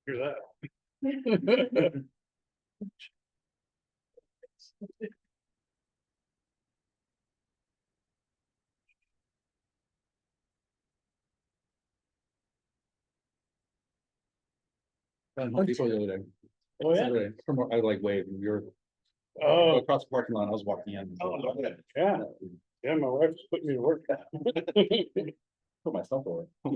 Hear that? People the other day. Oh, yeah. Saturday, I like waved. We were Oh, across the parking lot. I was walking in. yeah. Yeah, my wife's putting me to work. Put myself over. Go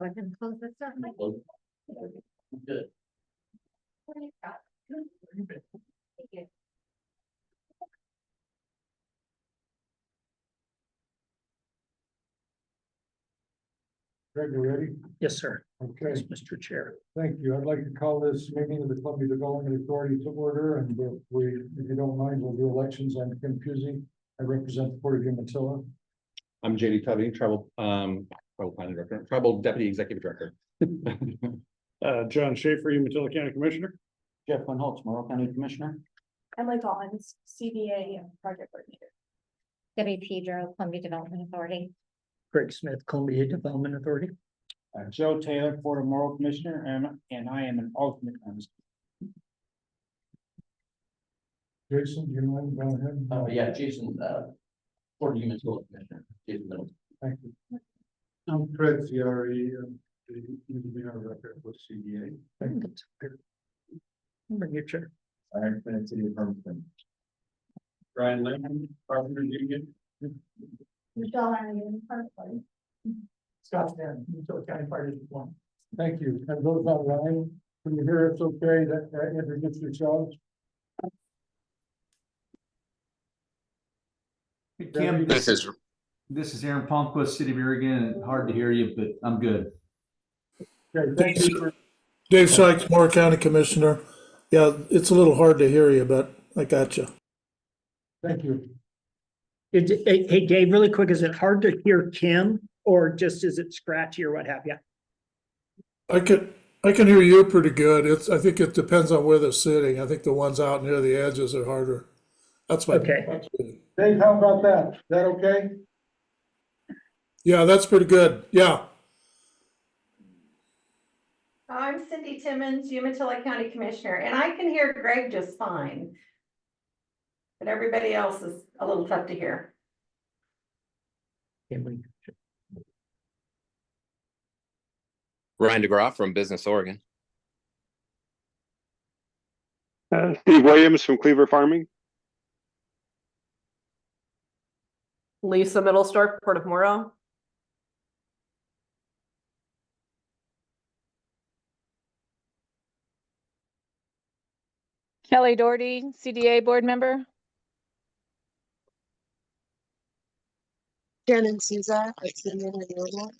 ahead and close this up. Good. Thank you. Greg, you ready? Yes, sir. Okay, Yes, Mr. Chair. thank you. I'd like to call this meeting of the Columbia Development Authority to order, and if you don't mind, we'll do elections. I'm Kim Pusey. I represent the Port of Umatilla. I'm JD Covey, tribal planning director, tribal deputy executive director. John Schaefer, Umatilla County Commissioner. Jeff Van Holtz, Morrow County Commissioner. Emily Collins, CDA and project coordinator. Debbie Pedro, Columbia Development Authority. Craig Smith, Columbia Development Authority. Joe Taylor, Port of Morrow Commissioner, and I am an alternate on this. Jason, do you mind going ahead? Yeah, Jason, Port of Umatilla Commissioner. Jason Middleton. Thank you. I'm Fred Fiore, the engineer record with CDA. Bring your chair. I'm Fred City of Hermiston. Brian Lynn, Carpenter Union. Michelle, I'm in front of Scott Stanton, Umatilla County Fire District 1. Thank you. And those online, can you hear us okay? That introduce yourselves? Hey, Kim, this is Aaron Palmquist, City of Oregon. Hard to hear you, but I'm good. Okay, thank you for Dave Sykes, Moore County Commissioner. Yeah, it's a little hard to hear you, but I got you. thank you. Hey, Dave, really quick, is it hard to hear Kim or just is it scratchy or what have you? I can hear you pretty good. I think it depends on where they're sitting. I think the ones out near the edges are harder. That's my. Okay. Dave, how about that? Is that okay? Yeah, that's pretty good. Yeah. I'm Cindy Timmons, Umatilla County Commissioner, and I can hear Greg just fine. But everybody else is a little tough to hear. Ryan DeGraw from Business Oregon. Steve Williams from Cleaver Farming. Lisa Middlestorf, Port of Morrow. Kelly Doherty, CDA board member. Shannon Souza, City of Oregon.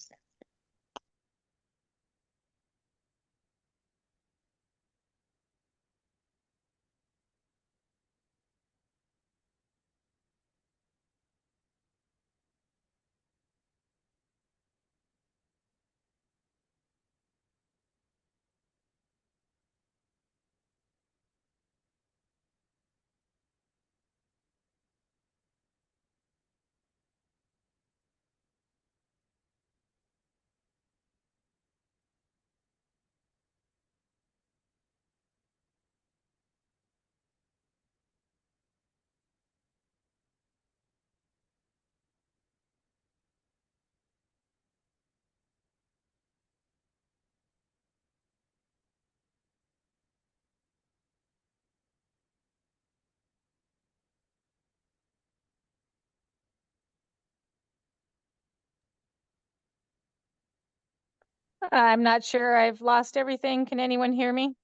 I'm not sure. I've lost everything. Can anyone hear me?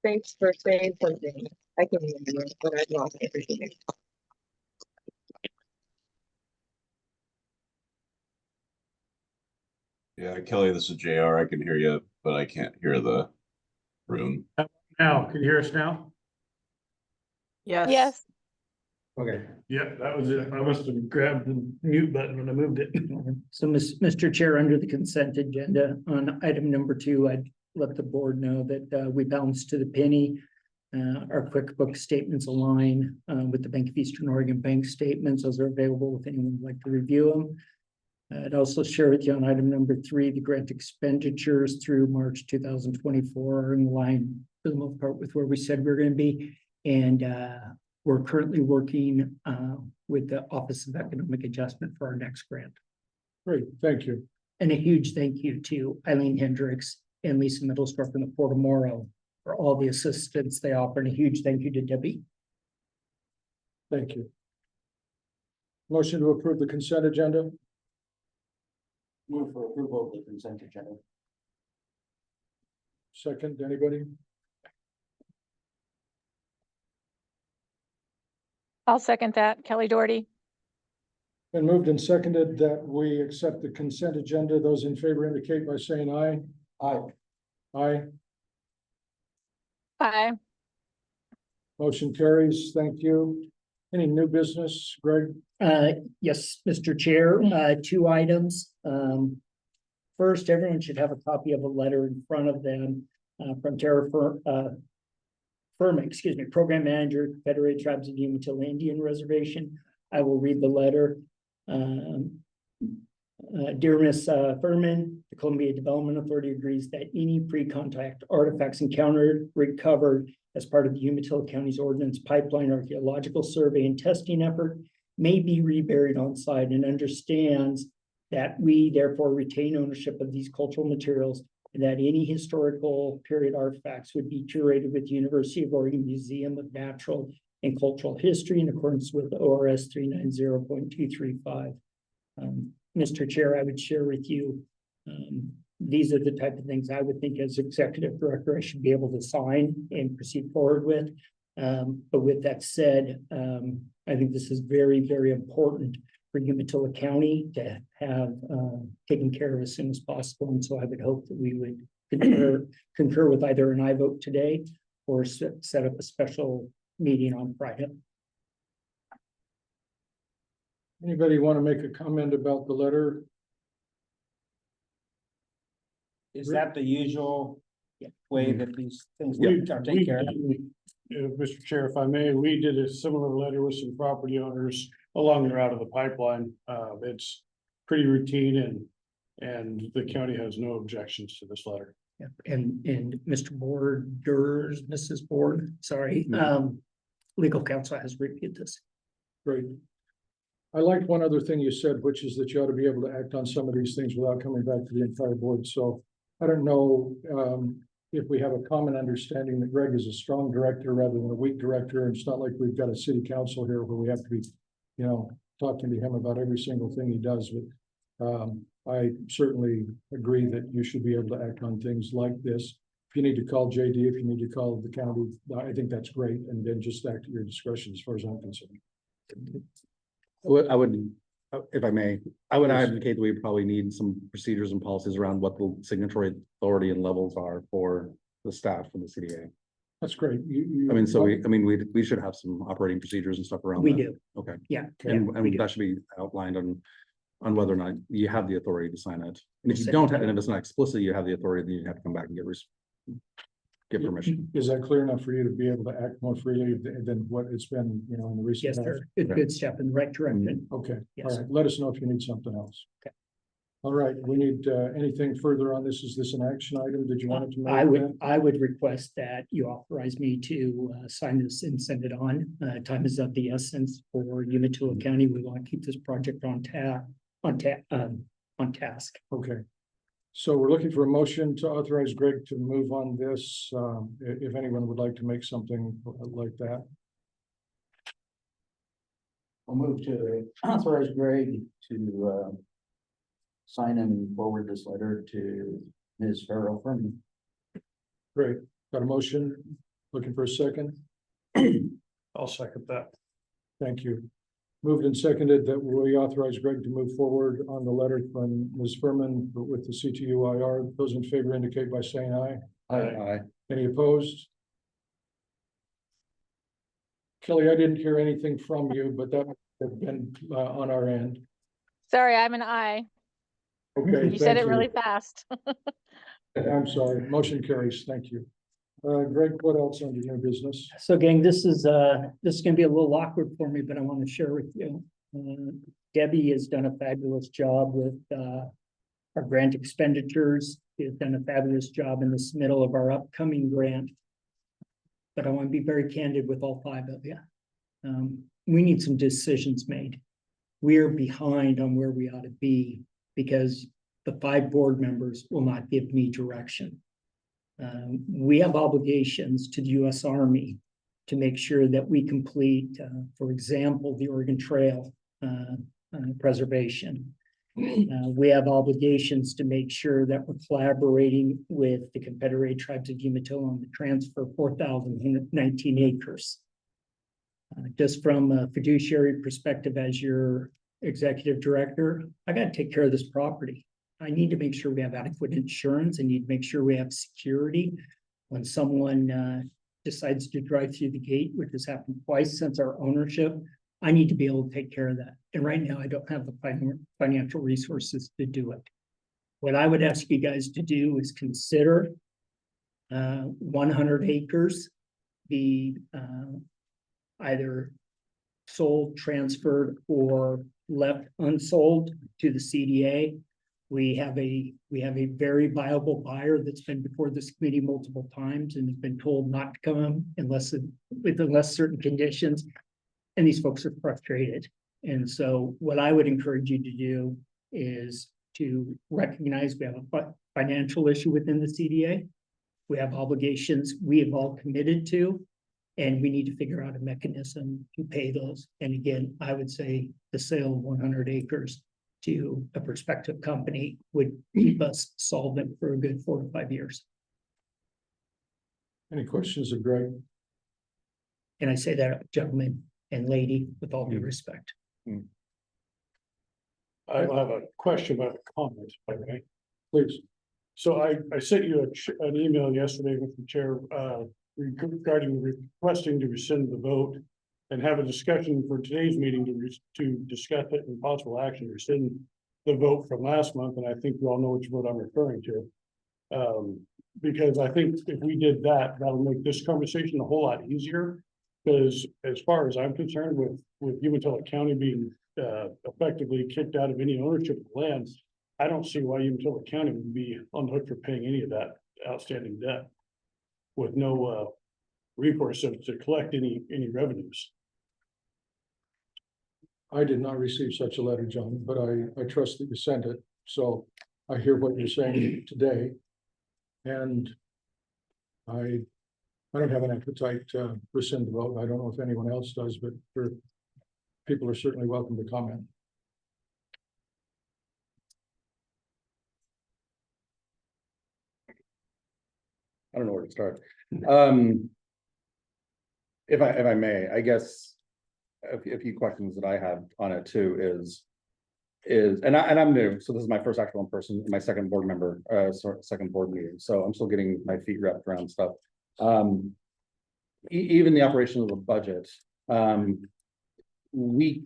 Thanks for saying something. I can hear you, but I've lost everything. Yeah, Kelly, this is JR. I can hear you, but I can't hear the room. Now, can you hear us now? Yes. Yes. Okay. Yep, that was it. I must have grabbed the mute button when I moved it. So, Mr. Chair, under the consent agenda on item number 2, I'd let the board know that we bounced to the penny Our QuickBooks statements align with the Bank of Eastern Oregon bank statements. Those are available if anyone would like to review them. I'd also share with you on item number 3, the grant expenditures through March 2024 are in line for the most part with where we said we we're going to be. And we're currently working with the Office of Economic Adjustment for our next grant. Great, thank you. And a huge thank you to Eileen Hendricks and Lisa Middlestroke from the Port of Morrow for all the assistance they offer, and a huge thank you to Debbie. Thank you. Motion to approve the consent agenda. Move for approval of the consent agenda. Second, anybody? I'll second that. Kelly Doherty. Been moved and seconded that we accept the consent agenda. Those in favor indicate by saying aye. Aye. Aye. Aye. Motion carries. Thank you. Any new business, Greg? Yes, Mr. Chair, 2 items. First, everyone should have a copy of a letter in front of them from Terra Firma, Program Manager, Federated Tribes of Umatilla Indian Reservation. I will read the letter. Dear Ms. Furman, the Columbia Development Authority agrees that any pre-contact artifacts encountered, recovered as part of the Umatilla County's Ordnance Pipeline Archaeological Survey and Testing effort may be reburied on site, and understands that we therefore retain ownership of these cultural materials, and that any historical period artifacts would be curated with the University of Oregon Museum of Natural and Cultural History in accordance with ORS 390.235. Mr. Chair, I would share with you, these are the type of things I would think as executive director I should be able to sign and proceed forward with. But with that said, I think this is very, very important for Umatilla County to have taken care of as soon as possible. And so I would hope that we would concur with either an aye vote today or set up a special meeting on Friday. Anybody want to make a comment about the letter? Is that the usual way that these things Yeah. are taken care of? Mr. Chair, if I may, we did a similar letter with some property owners along the route of the pipeline. It's pretty routine and the county has no objections to this letter. Yeah. And Mr. Borders, Mrs. Board, sorry, legal counsel has reviewed this. Great. I liked one other thing you said, which is that you ought to be able to act on some of these things without coming back to the entire board. So I don't know if we have a common understanding that Greg is a strong director rather than a weak director. And it's not like we've got a city council here where we have to be, talking to him about every single thing he does. But I certainly agree that you should be able to act on things like this. If you need to call JD, if you need to call the county, I think that's great. And then just act at your discretion as far as I'm concerned. I would, if I may, I would advocate that we probably need some procedures and policies around what the signatory authority and levels are for the staff from the CDA. That's great. We should have some operating procedures and stuff around We that. do. Okay. Yeah. And we do. that should be outlined on whether or not you have the authority to sign it. And if you Yes, don't have, and if it's not explicit, you have the authority, then you have to come back and get permission. Is that clear enough for you to be able to act more freely than what it's been, in the recent Yes, past? sir. It's a good step in the right direction. Okay, all Yes. right. Let us know if you need something else. Okay. All right, we need anything further on this? Is this an action item? Did you want it to? I would request that you authorize me to sign this and send it on. Time is of the essence for Umatilla County. We want to keep this project on task. Okay. So we're looking for a motion to authorize Greg to move on this, if anyone would like to make something like that. I'll move to authorize Greg to sign and forward this letter to Ms. Farrell Furman. Great. Got a motion? Looking for a second? I'll second that. Thank you. Moved and seconded that we authorize Greg to move forward on the letter from Ms. Furman with the CTUIR. Those in favor indicate by saying aye. Aye. Any opposed? Kelly, I didn't hear anything from you, but that would have been on our end. Sorry, I'm an aye. Okay. You said thank it really fast. I'm sorry. Motion carries. Thank you. Greg, what else under your business? So gang, this is gonna be a little awkward for me, but I want to share with you. Debbie has done a fabulous job with, our grant expenditures. She has done a fabulous job in the submittal of our upcoming grant. But I want to be very candid with all five of you. We need some decisions made. We're behind on where we ought to be because the five board members will not give me direction. We have obligations to the US Army to make sure that we complete, for example, the Oregon Trail preservation. We have obligations to make sure that we're collaborating with the Confederated Tribes of Umatilla on the transfer of 4,119 acres. Just from a fiduciary perspective, as your executive director, I got to take care of this property. I need to make sure we have adequate insurance. I need to make sure we have security. When someone decides to drive through the gate, which has happened twice since our ownership, I need to be able to take care of that. And right now I don't have the financial resources to do it. What I would ask you guys to do is consider 100 acres be either sold, transferred, or left unsold to the CDA. We have a very viable buyer that's been before this committee multiple times and has been told not to come unless certain conditions. And these folks are frustrated. And so what I would encourage you to do is to recognize we have a financial issue within the CDA. We have obligations we have all committed to, and we need to figure out a mechanism to pay those. And again, I would say the sale of 100 acres to a prospective company would keep us solvent for a good 4 to 5 years. Any questions of Greg? And I say that, gentlemen and lady, with all due respect. I have a question about a comment, okay? Please. So I sent you an email yesterday with the chair, regarding requesting to rescind the vote and have a discussion for today's meeting to discuss it and possible action, rescind the vote from last month. And I think you all know which vote I'm referring to. Because I think if we did that, that'll make this conversation a whole lot easier. Because as far as I'm concerned, with Umatilla County being effectively kicked out of any ownership of land, I don't see why Umatilla County would be on the hook for paying any of that outstanding debt with no recourse to collect any revenues. I did not receive such a letter, John, but I trust that you sent it. So I hear what you're saying today. And I don't have an appetite to rescind the vote. I don't know if anyone else does, but people are certainly welcome to comment. I don't know where to start. If I may, I guess a few questions that I have on it too is and I'm new, so this is my first actual in person, my second board member, second board meeting, so I'm still getting my feet wrapped around stuff. Even the operation of the budget, let me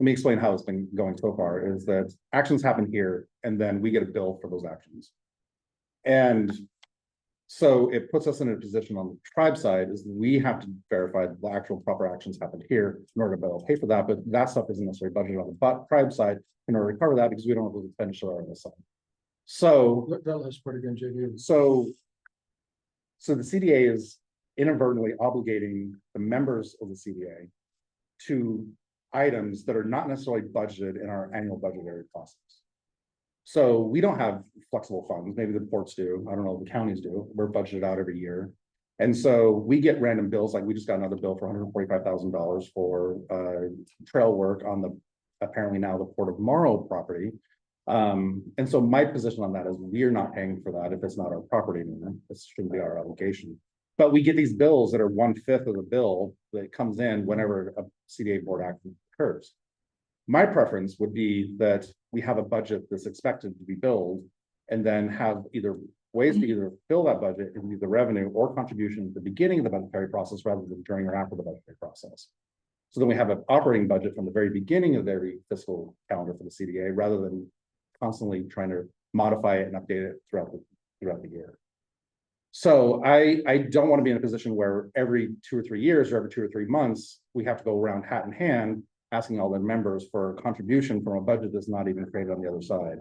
explain how it's been going so far. Is that actions happen here, and then we get a bill for those actions, and so it puts us in a position on the tribe side is we have to verify the actual proper actions happened here in order to be able to pay for that, but that stuff isn't necessarily budgeted on the tribe side in order to cover that because we don't have the expenditure on this side. So That last part again, JD. So the CDA is inadvertently obligating the members of the CDA to items that are not necessarily budgeted in our annual budgetary process. So we don't have flexible funds. Maybe the ports do. I don't know, the counties do. We're budgeted out every year. And so we get random bills, like we just got another bill for $145,000 for trail work on the apparently now the Port of Morrow property. And so my position on that is we're not paying for that if it's not our property anymore. This shouldn't be our obligation. But we get these bills that are 1/5 of the bill that comes in whenever a CDA board action occurs. My preference would be that we have a budget that's expected to be billed and then have either ways to either fill that budget in either revenue or contribution at the beginning of the budgetary process rather than during or after the budgetary process. So then we have an operating budget from the very beginning of every fiscal calendar for the CDA rather than constantly trying to modify it and update it throughout the year. So I don't want to be in a position where every 2 or 3 years or every 2 or 3 months, we have to go around hat in hand, asking all the members for a contribution from a budget that's not even created on the other side.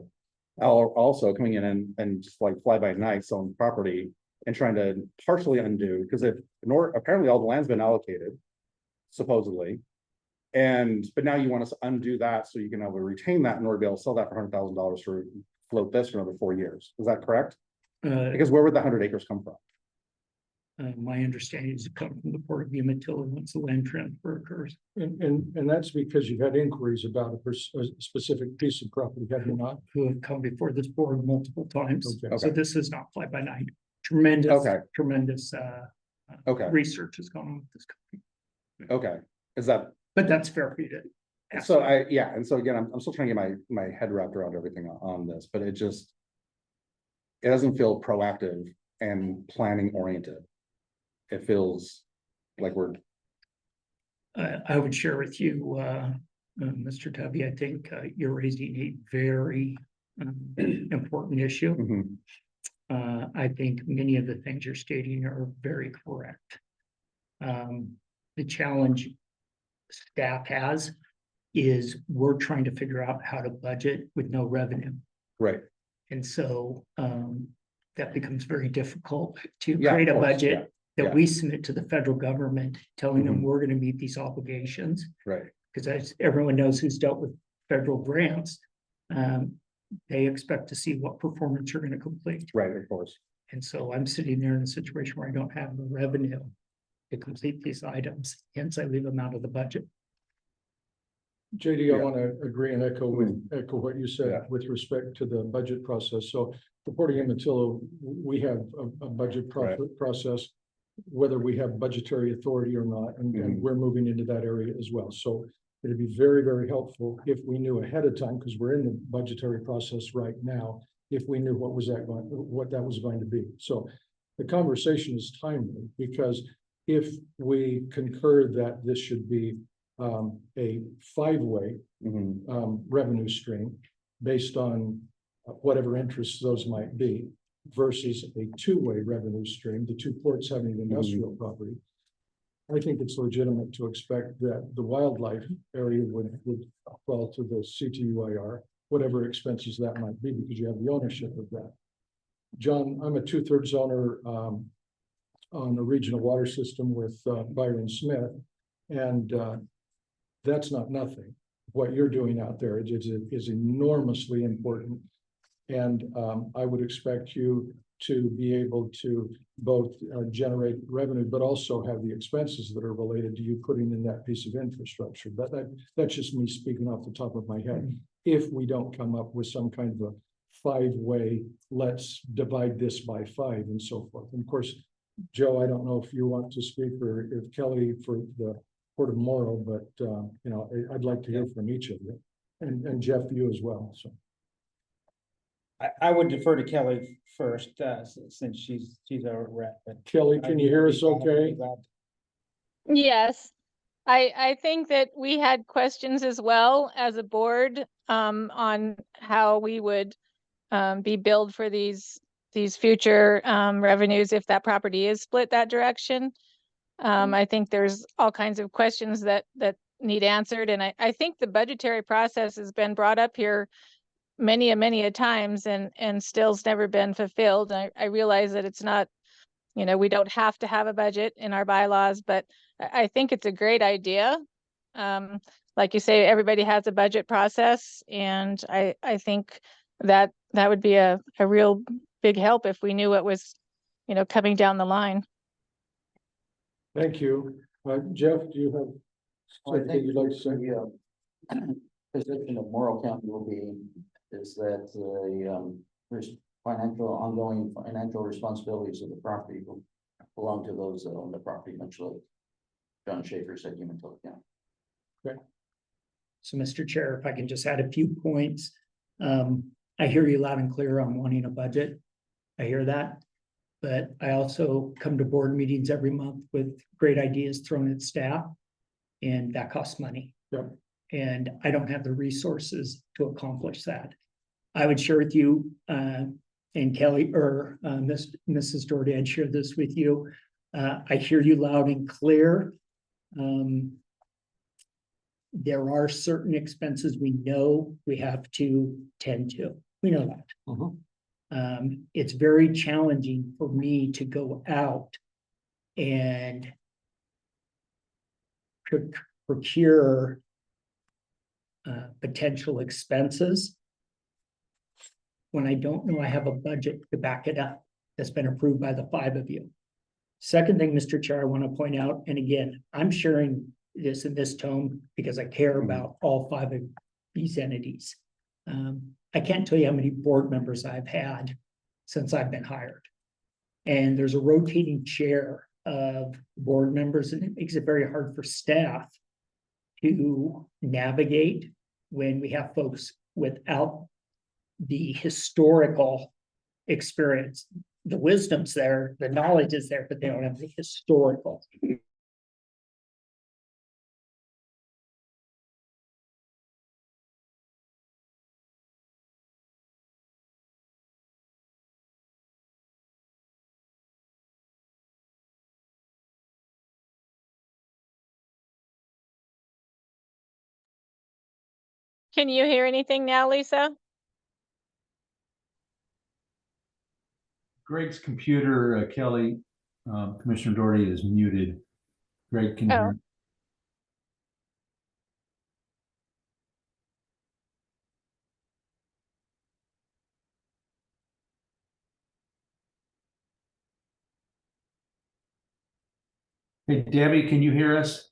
Also coming in and just like fly by night selling property and trying to partially undo, because apparently all the land's been allocated, supposedly. But now you want us to undo that so you can retain that in order to be able to sell that for $100,000 for float this for another 4 years. Is that correct? Because where would the 100 acres come from? My understanding is it comes from the Port of Umatilla once the land transfer occurs. And that's because you've had inquiries about a specific piece of property, have you not? Who have come before this board multiple times. Okay. So this is not fly by night. Tremendous, Okay. tremendous Okay, research has gone on with this company. okay. Is that, But that's fair for you to ask. so and so again, I'm still trying to get my head wrapped around everything on this, but it doesn't feel proactive and planning oriented. It feels like we're. I would share with you, Mr. Tubby, I think you're raising a very important issue. Mhm. I think many of the things you're stating are very correct. The challenge staff has is we're trying to figure out how to budget with no revenue. Right. And so that becomes very difficult to Yeah, of create a course, budget yeah. that we submit to the federal government, telling them Mhm. we're going to meet these obligations. Right. Because as everyone knows who's dealt with federal grants, they expect to see what performance you're going to complete. Right, of course. And so I'm sitting there in a situation where I don't have the revenue to complete these items, hence I leave them out of the budget. JD, I Yeah. want to agree and echo what you said Yeah. with respect to the budget process. So the Port of Umatilla, we have a budget process, whether we have budgetary authority or not, and Mhm. we're moving into that area as well. So it'd be very, very helpful if we knew ahead of time, because we're in the budgetary process right now, if we knew what that was going to be. So the conversation is timely, because if we concur that this should be a 5-way Mhm. revenue stream based on whatever interests those might be, versus a 2-way revenue stream, the two ports having an industrial property. I think it's legitimate to expect that the wildlife area would fall to the CTUIR, whatever expenses that might be, because you have the ownership of that. John, I'm a 2/3 owner on the regional water system with Byron Smith, and that's not nothing. What you're doing out there is enormously important. And I would expect you to be able to both generate revenue, but also have the expenses that are related to you putting in that piece of infrastructure. That's just me speaking off the top of my head. If we don't come up with some kind of a 5-way, let's divide this by 5 and so forth. And of course, Joe, I don't know if you want to speak, or if Kelly for the Port of Morrow, but I'd like to hear from each of you, and Jeff, you as well. So I would defer to Kelly first, since she's our rep. But Kelly, can you hear us okay? Yes. I think that we had questions as well as a board on how we would be billed for these future revenues if that property is split that direction. I think there's all kinds of questions that need answered, and I think the budgetary process has been brought up here many a times and still's never been fulfilled. I realize that it's not, we don't have to have a budget in our bylaws, but I think it's a great idea. Like you say, everybody has a budget process, and I think that would be a real big help if we knew what was, coming down the line. Thank you. Jeff, do you have Well, I something think you'd like to say? the position of Morrow County will be is that there's ongoing financial responsibilities of the property will belong to those that own the property, much like John Schaefer said, Umatilla County. So, Mr. Chair, if I can just add a few points. I hear you loud and clear on wanting a budget. I hear that. But I also come to board meetings every month with great ideas thrown at staff, and that costs money. Yep. And I don't have the resources to accomplish that. I would share with you, and Kelly, or Mrs. Doherty, I'd share this with you. I hear you loud and clear. There are certain expenses we know we have to tend to. We know that. It's very challenging for me to go out and procure potential expenses when I don't know I have a budget to back it up that's been approved by the 5 of you. Second thing, Mr. Chair, I want to point out, and again, I'm sharing this in this tone because I care about all 5 of these entities. I can't tell you how many board members I've had since I've been hired. And there's a rotating chair of board members, and it makes it very hard for staff to navigate when we have folks without the historical experience. The wisdom's there, the knowledge is there, but they don't have the historical. Can you hear anything now, Lisa? Greg's computer, Kelly, Commissioner Doherty is muted. Greg can Oh. hear. Hey, Debbie, can you hear us?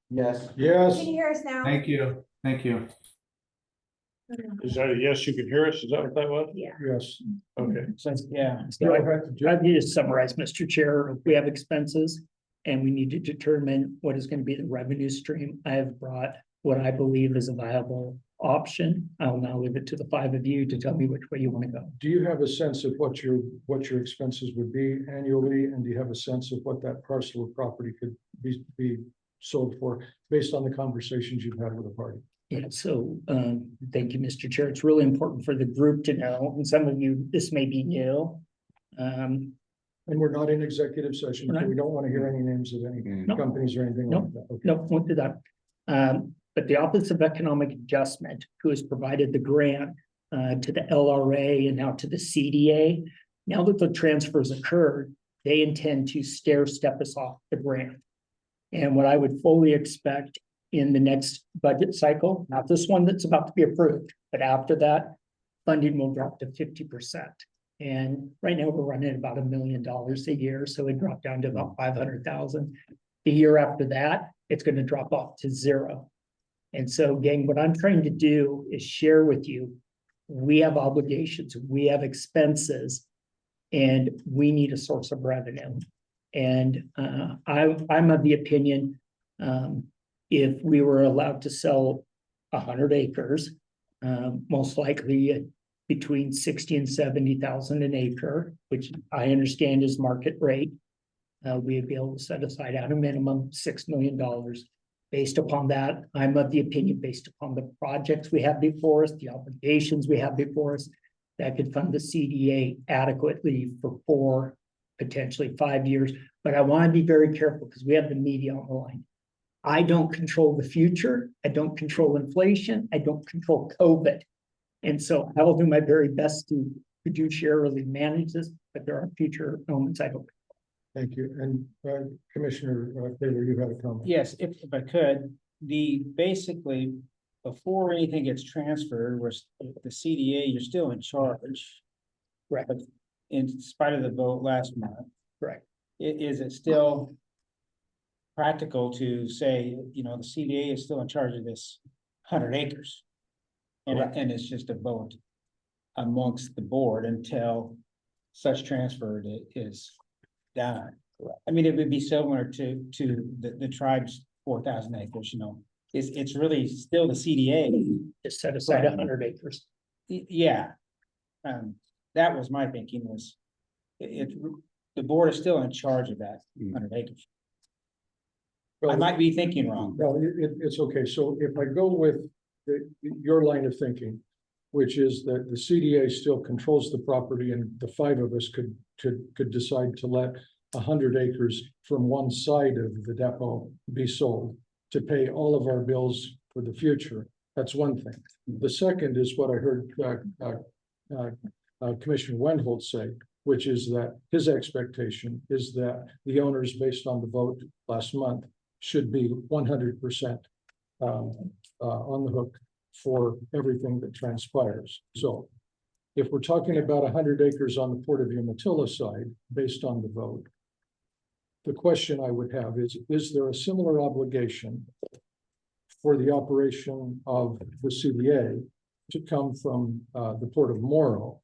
Yes. Yes. Can you hear us now? Thank you. Thank you. Is that a yes, you can hear us? Is that what that was? Yeah. Yes. Okay. So, yeah, So I need to summarize, Mr. Chair, we have expenses and we need to determine what is going to be the revenue stream. I have brought what I believe is a viable option. I'll now leave it to the 5 of you to tell me which way you want to go. Do you have a sense of what your expenses would be annually? And do you have a sense of what that parcel of property could be sold for based on the conversations you've had with the party? Yeah, so thank you, Mr. Chair. It's really important for the group to know, and some of you, this may be new. And we're not in executive session, so we don't want to hear any names of any No. companies or anything No. like that. Okay. No, won't do that. But the Office of Economic Adjustment, who has provided the grant to the LRA and now to the CDA, now that the transfers occurred, they intend to stair step us off the grant. And what I would fully expect in the next budget cycle, not this one that's about to be approved, but after that, funding will drop to 50%. And right now we're running about $1 million a year, so it dropped down to about 500,000. The year after that, it's going to drop off to 0. And so, gang, what I'm trying to do is share with you, we have obligations, we have expenses, and we need a source of revenue. And I'm of the opinion, if we were allowed to sell 100 acres, most likely between 60 and 70,000 an acre, which I understand is market rate, we'd be able to set aside at a minimum $6 million. Based upon that, I'm of the opinion, based upon the projects we have before us, the obligations we have before us, that could fund the CDA adequately for 4, potentially 5 years. But I want to be very careful because we have the media on the line. I don't control the future. I don't control inflation. I don't control COVID. And so I will do my very best to fiduciarily manage this, but there are future elements I don't. Thank you. And Commissioner Taylor, you had a comment. yes, if I could, basically, before anything gets transferred, where the CDA, you're still in charge. Right. But in spite of the vote last month. Correct. Is it still practical to say, the CDA is still in charge of this 100 acres? And it's just a vote amongst the board until such transfer is done. I mean, it would be similar to the tribe's 4,000 acres, it's really still the CDA. Just set aside 100 acres. Yeah. That was my thinking was, the board is still in charge of that 100 acres. I might be thinking wrong. No, it's okay. So if I go with your line of thinking, which is that the CDA still controls the property and the five of us could decide to let 100 acres from one side of the depot be sold to pay all of our bills for the future. That's one thing. The second is what I heard Commissioner Wendhold say, which is that his expectation is that the owners, based on the vote last month, should be 100% on the hook for everything that transpires. So if we're talking about 100 acres on the Port of Umatilla side, based on the vote, the question I would have is there a similar obligation for the operation of the CDA to come from the Port of Morrow?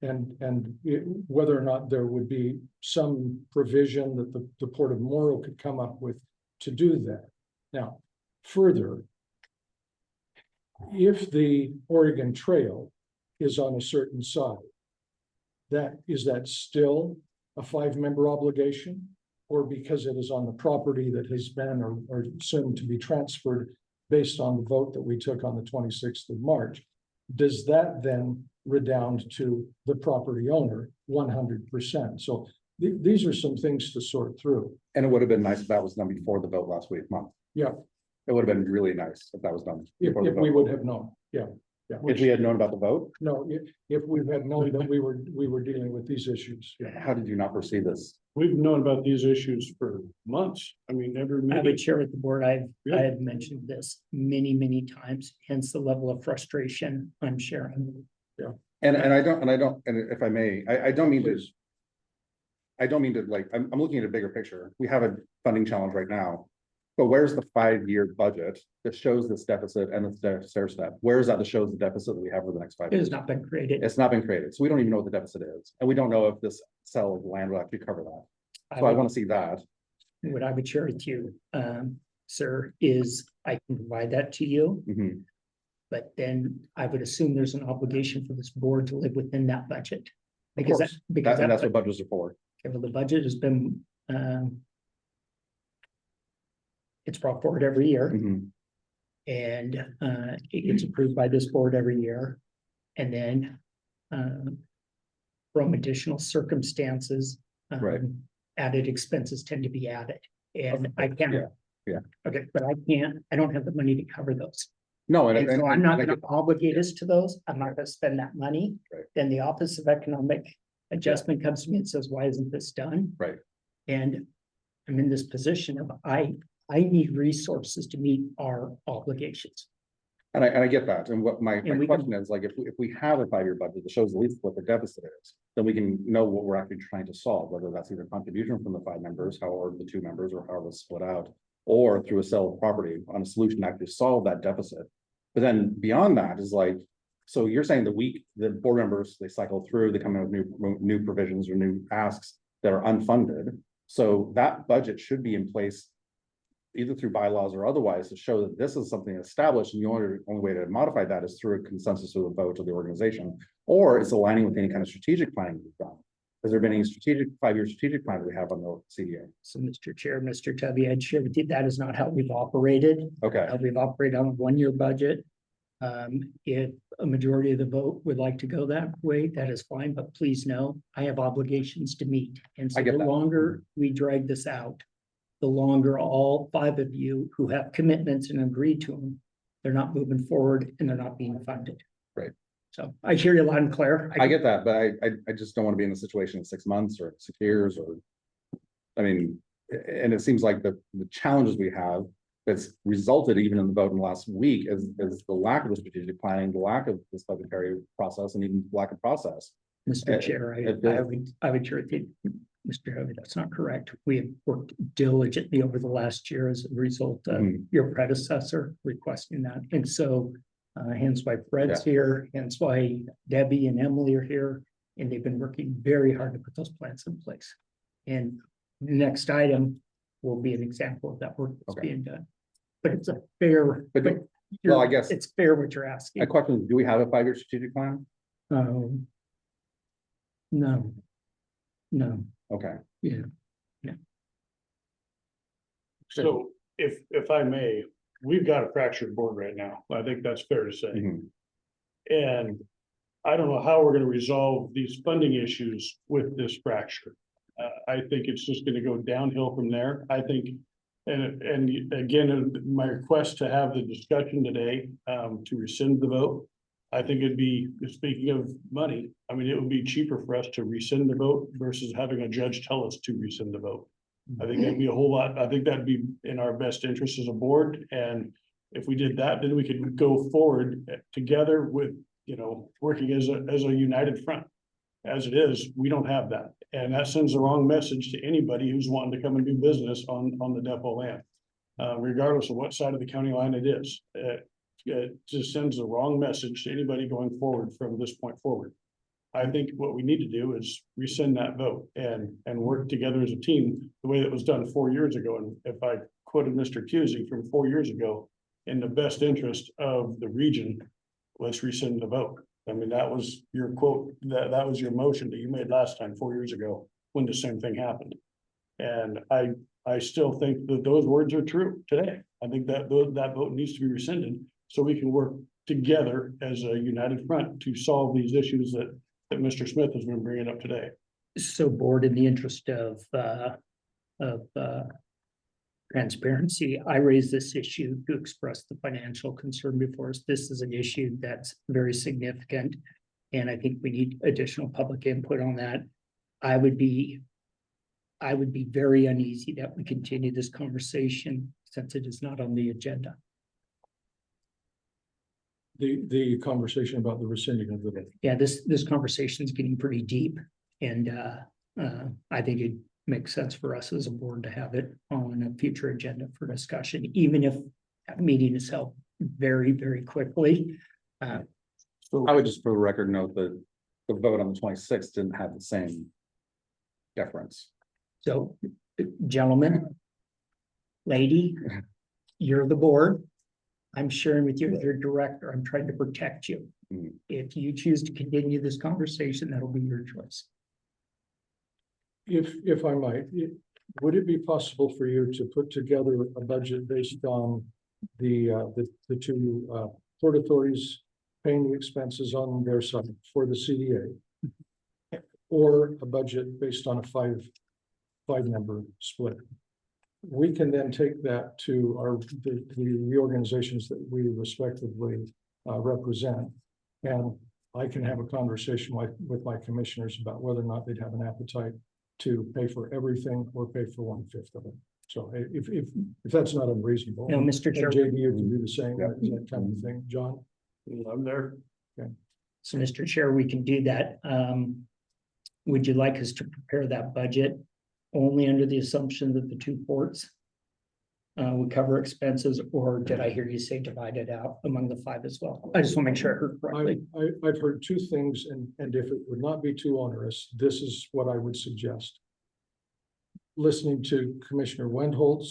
And whether or not there would be some provision that the Port of Morrow could come up with to do that. Now, further, if the Oregon Trail is on a certain side, is that still a 5-member obligation? Or because it is on the property that has been or soon to be transferred based on the vote that we took on the 26th of March, does that then redound to the property owner 100%? So these are some things to sort through. And it would have been nice if that was done before the vote last month. Yeah. It would have been really nice if that was done. If before the we vote. would have known, yeah. If we had known about the vote, No, if we had known that we were dealing with these issues, yeah. how did you not foresee this? We've known about these issues for months. I mean, every I meeting. would share with the board, I Yeah. have mentioned this many times, hence the level of frustration I'm sharing. And if I may, I don't mean to. I don't mean to I'm looking at a bigger picture. We have a funding challenge right now. But where's the 5-year budget that shows this deficit and the stair step? Where is that that shows the deficit that we have for the next 5 It years? has not been created. It's not been created. So we don't even know what the deficit is. And we don't know if this sale of land will actually cover that. So I want to see that. What I would share with you, sir, is I can provide that to you. Mhm. But then I would assume there's an obligation for this board to live within that budget. Of Because course. because And that's what budgets are for. the budget has been, it's brought forward every year. Mhm. And it gets approved by this board every year. And then from additional circumstances, Right. added expenses tend to be added. And I can't. Yeah. Okay, but I don't have the money to cover those. No, And so I'm not I gonna get- obligate us to those. I'm not gonna spend that money. Right. Then the Office of Economic Adjustment comes to me and says, why isn't this done? Right. And I'm in this position of I need resources to meet our obligations. And I get that. And what my And we question is, like, if we have a 5-year budget that shows at least what the deficit is, then we can know what we're actually trying to solve, whether that's either contribution from the 5 members, or the 2 members, or however it's split out, or through a sale of property on a solution to actually solve that deficit. But then beyond that is like, so you're saying the board members, they cycle through, they come in with new provisions or new asks that are unfunded. So that budget should be in place either through bylaws or otherwise to show that this is something established, and the only way to modify that is through a consensus of the vote of the organization, or it's aligning with any kind of strategic planning we've done. Has there been any 5-year strategic plan that we have on the CDA? So, Mr. Chair, Mr. Tubby, I'd share with you, that is not how we've operated. Okay, We've operated on a 1-year budget. If a majority of the vote would like to go that way, that is fine, but please know, I have obligations to meet. And so I get the that. longer we drag this out, the longer all 5 of you who have commitments and agree to them, they're not moving forward and they're not being funded. Right. So I hear you loud and clear. I get that, but I just don't want to be in a situation in 6 months or 6 years or. I mean, and it seems like the challenges we have that's resulted even in the vote in the last week is the lack of the strategic planning, the lack of this budgetary process, and even lack of process. Mr. Chair, I would share with you, Mr. Hovey, that's not correct. We have worked diligently over the last year as a result of your predecessor requesting that. And so hence why Fred's here, hence why Debbie and Emily are here, and they've been working very hard to put those plans in place. And the next item will be an example of that work that's being done. But it's a fair, Well, I guess it's fair what you're asking. my question is, do we have a 5-year strategic plan? No. Okay. Yeah. So if I may, we've got a fractured board right now. I think that's fair to say. Mhm. And I don't know how we're gonna resolve these funding issues with this fracture. I think it's just gonna go downhill from there. I think, and again, my request to have the discussion today, to rescind the vote. I think it'd be, speaking of money, I mean, it would be cheaper for us to rescind the vote versus having a judge tell us to rescind the vote. I think that'd be a whole lot, I think that'd be in our best interest as a board, and if we did that, then we could go forward together with, you know, working as a united front. As it is, we don't have that, and that sends the wrong message to anybody who's wanting to come and do business on the depot land. Regardless of what side of the county line it is, it just sends the wrong message to anybody going forward from this point forward. I think what we need to do is rescind that vote and work together as a team, the way that was done 4 years ago. And if I quoted Mr. Pusey from 4 years ago, in the best interest of the region, let's rescind the vote. I mean, that was your quote, that was your motion that you made last time, 4 years ago, when the same thing happened. And I still think that those words are true today. I think that vote needs to be rescinded so we can work together as a united front to solve these issues that Mr. Smith has been bringing up today. So board, in the interest of transparency, I raised this issue to express the financial concern before us. This is an issue that's very significant, and I think we need additional public input on that. I would be very uneasy that we continue this conversation since it is not on the agenda. The conversation about the rescinding of the vote. Yeah, this conversation is getting pretty deep, and I think it makes sense for us as a board to have it on a future agenda for discussion, even if that meeting is held very, very quickly. So I would just for the record note that the vote on the 26th didn't have the same deference. So, gentlemen, lady, you're the board. I'm sharing with you as your director. I'm trying to protect you. Mm. If you choose to continue this conversation, that'll be your choice. If I might, would it be possible for you to put together a budget based on the two port authorities paying the expenses on their side for the CDA? Or a budget based on a five member split? We can then take that to the organizations that we respectively represent. And I can have a conversation with my commissioners about whether or not they'd have an appetite to pay for everything or pay for 1/5 of it. So if that's not unreasonable. No, Mr. Chair. JD, you can do the same, Yeah. that kind of thing. John? I'm there. So, Mr. Chair, we can do that. Would you like us to prepare that budget only under the assumption that the two ports would cover expenses, or did I hear you say divide it out among the five as well? I just want to make sure I heard correctly. I've heard two things, and if it would not be too onerous, this is what I would suggest. Listening to Commissioner Wendholz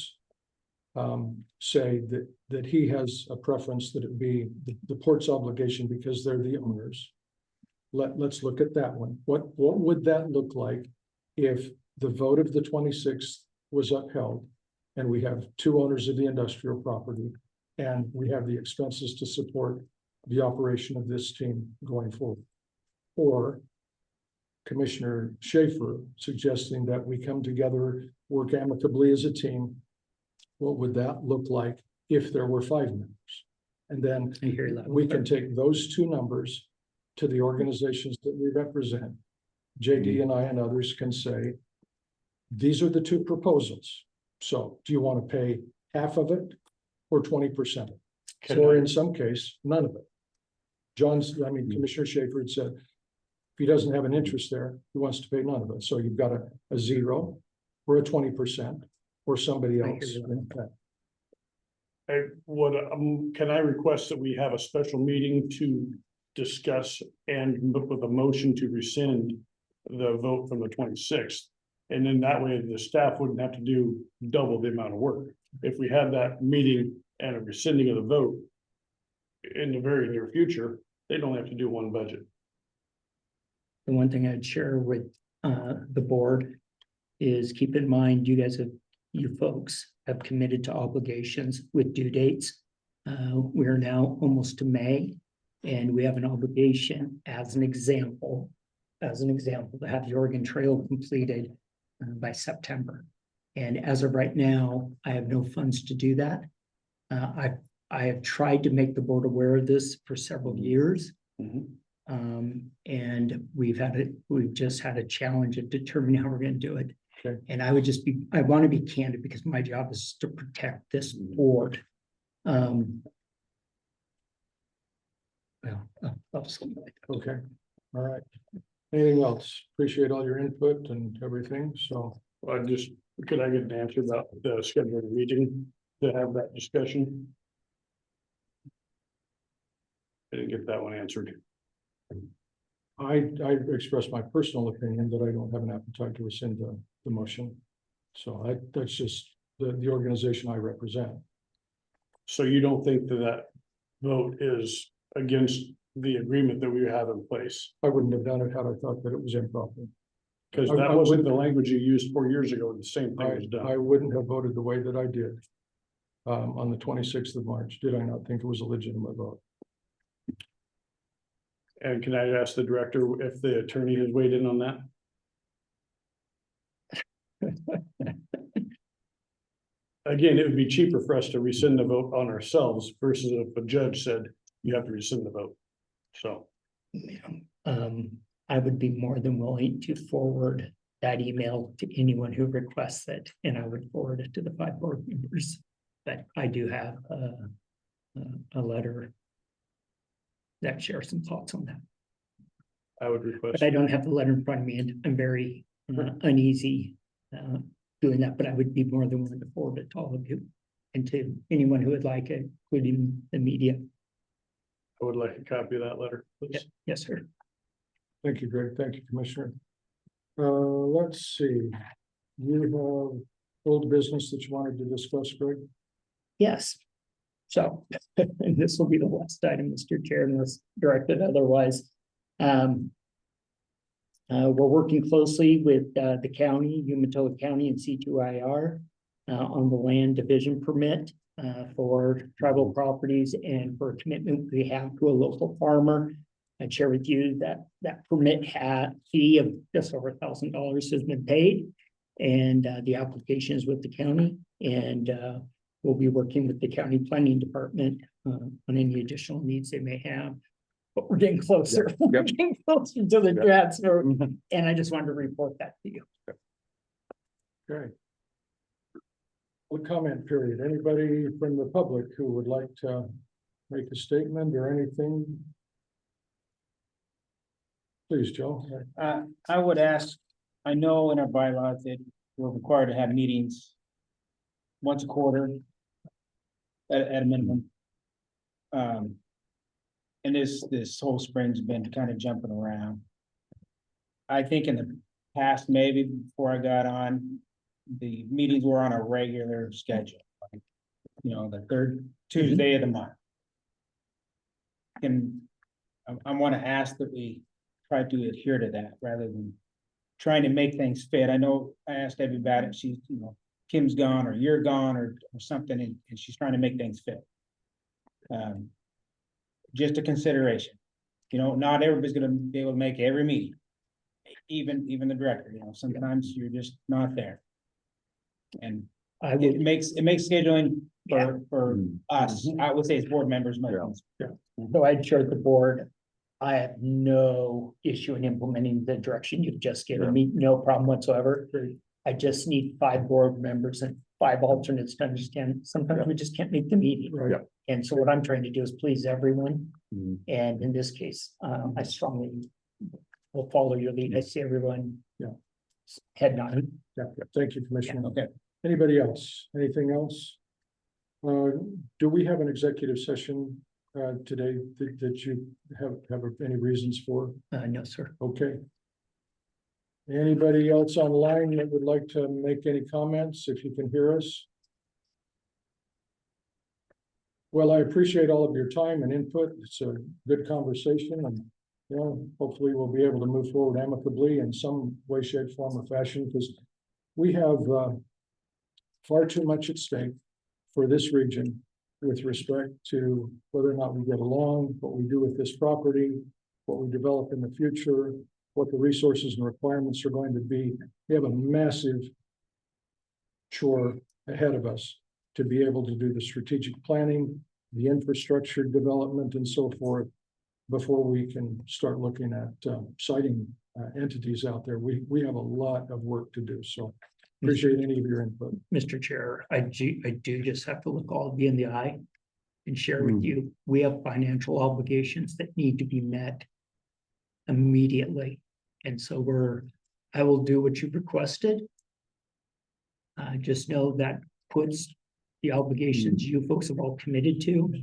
say that he has a preference that it be the port's obligation because they're the owners. Let's look at that one. What would that look like if the vote of the 26th was upheld and we have two owners of the industrial property and we have the expenses to support the operation of this team going forward? Or Commissioner Schaefer suggesting that we come together, work amicably as a team. What would that look like if there were 5 members? And then I hear that. we can take those two numbers to the organizations that we represent. JD and I and others can say, these are the two proposals. So do you want to pay half of it or 20% of it? Or in some case, none of it. Commissioner Schaefer had said, if he doesn't have an interest there, he wants to pay none of it. So you've got a 0 or a 20% or somebody else. Can I request that we have a special meeting to discuss and look with a motion to rescind the vote from the 26th? And then that way the staff wouldn't have to do double the amount of work. If we had that meeting and a rescinding of the vote in the very near future, they'd only have to do one budget. The one thing I'd share with the board is keep in mind, you folks have committed to obligations with due dates. We're now almost to May. And we have an obligation as an example, to have the Oregon Trail completed by September. And as of right now, I have no funds to do that. I have tried to make the board aware of this for several years. And we've just had a challenge of determining how we're gonna do it. Okay. And I want to be candid because my job is to protect this board. Well, I'll just leave it. Okay, all right. Anything else? Appreciate all your input and everything, so. Could I get an answer about the scheduling meeting to have that discussion? I didn't get that one answered. I expressed my personal opinion that I don't have an appetite to rescind the motion. So that's just the organization I represent. So you don't think that vote is against the agreement that we have in place? I wouldn't have done it had I thought that it was improper. Because I that wasn't wouldn't- the language you used 4 years ago, and the same thing was I done. wouldn't have voted the way that I did on the 26th of March. Did I not think it was a legitimate vote? And can I ask the director if the attorney has weighed in on that? Again, it would be cheaper for us to rescind the vote on ourselves versus if a judge said you have to rescind the vote. So, I would be more than willing to forward that email to anyone who requests it, and I would forward it to the 5 board members. But I do have a letter that shares some thoughts on that. I would request. But I don't have the letter in front of me, and I'm very uneasy doing that, but I would be more than willing to forward it to all of you and to anyone who would like it, including the media. I would like a copy of that letter, please. Yes, sir. Thank you, Greg. Thank you, Commissioner. Let's see. You have old business that you wanted to discuss, Greg? Yes. So, and this will be the last item, Mr. Chair, unless directed otherwise. We're working closely with the county, Umatilla County and C2IR on the land division permit for tribal properties and for a commitment we have to a local farmer. I'd share with you that that permit fee of just over $1,000 has been paid, and the application is with the county, and we'll be working with the county planning department on any additional needs they may have. But we're getting closer. We're getting closer to the transfer, and I just wanted to report that to you. Okay. What comment period? Anybody from the public who would like to make a statement or anything? Please, Joe. I would ask, I know in our bylaws that we're required to have meetings once a quarter at a minimum. And this whole spring's been kind of jumping around. I think in the past, maybe before I got on, the meetings were on a regular schedule. Like, you know, the third Tuesday of the month. And I want to ask that we try to adhere to that rather than trying to make things fit. I know I asked Debbie about it. She's, you know, Kim's gone or you're gone or something, and she's trying to make things fit. Just a consideration. You know, not everybody's gonna be able to make every meeting. Even the director, you know, sometimes you're just not there. And it makes scheduling for us, I would say as board members. So I'd share with the board, I have no issue in implementing the direction you've just given me, no problem whatsoever. I just need 5 board members and 5 alternates to understand, sometimes we just can't make the meeting. Right. And so what I'm trying to do is please everyone. And in this case, I strongly will follow your lead. I see everyone. Head nod. Thank you, Commissioner. Okay. Anybody else? Anything else? Do we have an executive session today that you have any reasons for? No, sir. Okay. Anybody else online that would like to make any comments, if you can hear us? Well, I appreciate all of your time and input. It's a good conversation, and you know, hopefully we'll be able to move forward amicably in some way, shape, form, or fashion, because we have far too much at stake for this region with respect to whether or not we get along, what we do with this property, what we develop in the future, what the resources and requirements are going to be. We have a massive chore ahead of us to be able to do the strategic planning, the infrastructure development and so forth, before we can start looking at citing entities out there. We have a lot of work to do, so appreciate any of your input. Mr. Chair, I do just have to look all of you in the eye and share with you, we have financial obligations that need to be met immediately. And so I will do what you've requested. Just know that puts the obligations you folks have all committed to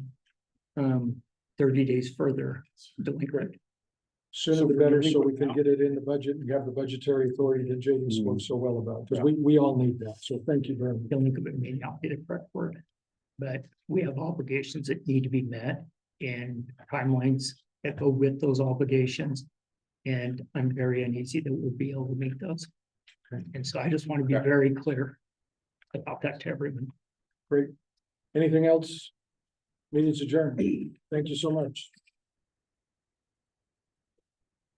30 days further delinquent. Sooner the better, so we can get it in the budget and have the budgetary authority that JD spoke so well about, because we all need that. So thank you very much. Delinquent may not be the correct word, but we have obligations that need to be met and timelines that go with those obligations. And I'm very uneasy that we'll be able to meet those. And so I just want to be very clear about that to everyone. Great. Anything else? Meeting's adjourned. Thank you so much.